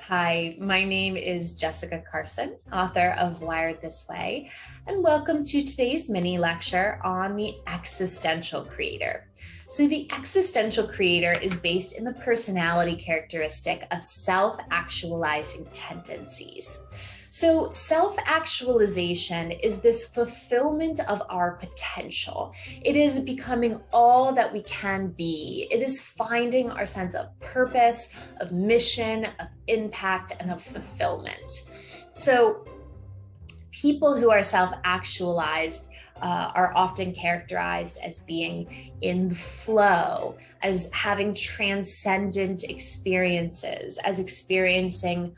Hi, my name is Jessica Carson, author of Wired This Way, and welcome to today's mini lecture on the Existential Creator. So the Existential Creator is based in the personality characteristic of self-actualizing tendencies. So self-actualization is this fulfillment of our potential. It is becoming all that we can be. It is finding our sense of purpose, of mission, of impact, and of fulfillment. So people who are self-actualized are often characterized as being in the flow, as having transcendent experiences, as experiencing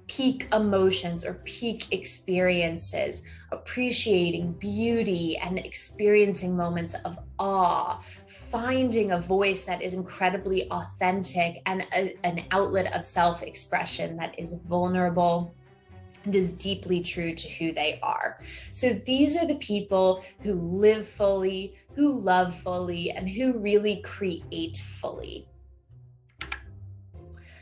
peak emotions or peak experiences, appreciating beauty and experiencing moments of awe, finding a voice that is incredibly authentic and an outlet of self-expression that is vulnerable and is deeply true to who they are. So these are the people who live fully, who love fully, and who really create fully.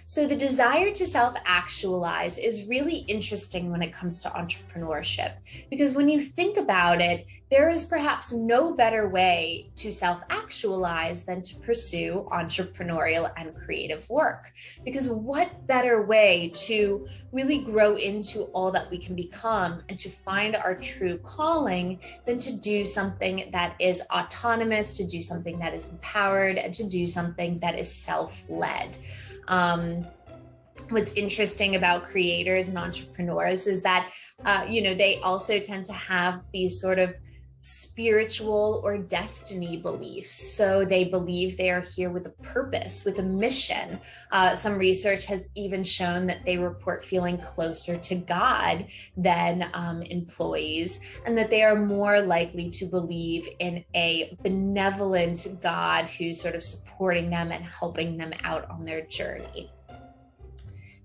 So the desire to self-actualize is really interesting when it comes to entrepreneurship, because when you think about it, there is perhaps no better way to self-actualize than to pursue entrepreneurial and creative work. Because what better way to really grow into all that we can become and to find our true calling than to do something that is autonomous, to do something that is empowered, and to do something that is self-led. What's interesting about creators and entrepreneurs is that, they also tend to have these sort of spiritual or destiny beliefs. So they believe they are here with a purpose, with a mission. Some research has even shown that they report feeling closer to God than employees, and that they are more likely to believe in a benevolent God who's sort of supporting them and helping them out on their journey.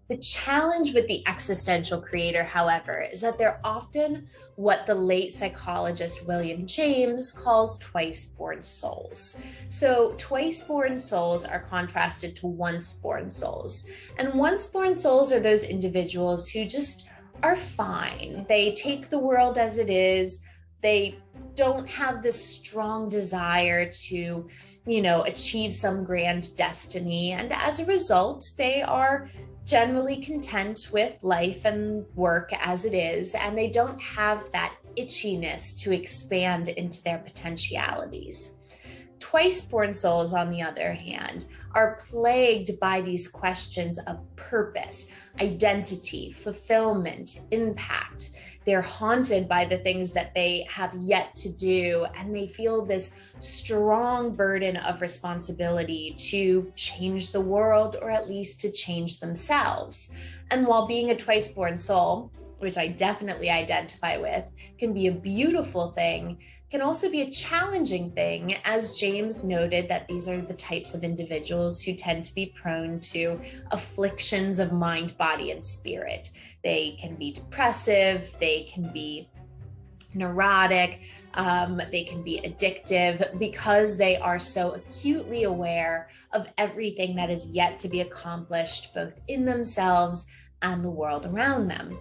The challenge with the existential creator, however, is that they're often what the late psychologist William James calls twice-born souls. So twice-born souls are contrasted to once-born souls. And once-born souls are those individuals who just are fine. They take the world as it is. They don't have this strong desire to, achieve some grand destiny. And as a result, they are generally content with life and work as it is, and they don't have that itchiness to expand into their potentialities. Twice-born souls, on the other hand, are plagued by these questions of purpose, identity, fulfillment, impact. They're haunted by the things that they have yet to do, and they feel this strong burden of responsibility to change the world, or at least to change themselves. And while being a twice-born soul, which I definitely identify with, can be a beautiful thing, can also be a challenging thing, as James noted that these are the types of individuals who tend to be prone to afflictions of mind, body, and spirit. They can be depressive, they can be neurotic, they can be addictive, because they are so acutely aware of everything that is yet to be accomplished, both in themselves and the world around them.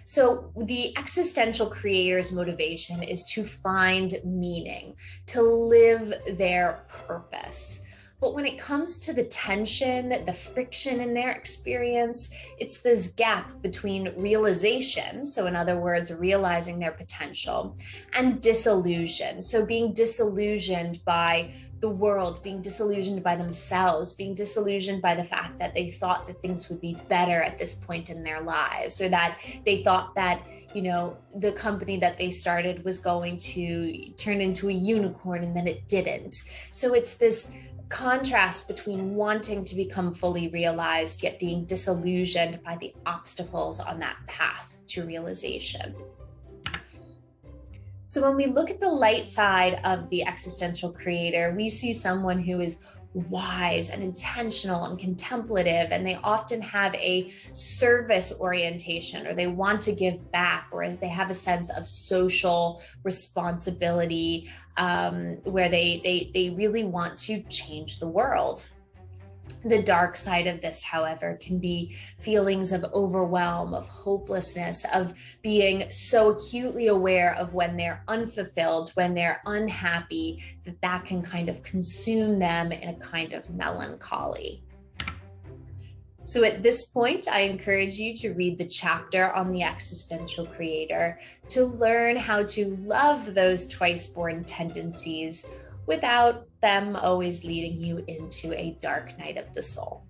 So the existential creator's motivation is to find meaning, to live their purpose. But when it comes to the tension, the friction in their experience, it's this gap between realization, so in other words, realizing their potential, and disillusion. So being disillusioned by the world, being disillusioned by themselves, being disillusioned by the fact that they thought that things would be better at this point in their lives, or that they thought that, the company that they started was going to turn into a unicorn, and then it didn't. So it's this contrast between wanting to become fully realized, yet being disillusioned by the obstacles on that path to realization. So when we look at the light side of the existential creator, we see someone who is wise and intentional and contemplative, and they often have a service orientation, or they want to give back, or they have a sense of social responsibility, where they really want to change the world. The dark side of this, however, can be feelings of overwhelm, of hopelessness, of being so acutely aware of when they're unfulfilled, when they're unhappy, that can kind of consume them in a kind of melancholy. So at this point, I encourage you to read the chapter on the existential creator to learn how to love those twice-born tendencies without them always leading you into a dark night of the soul.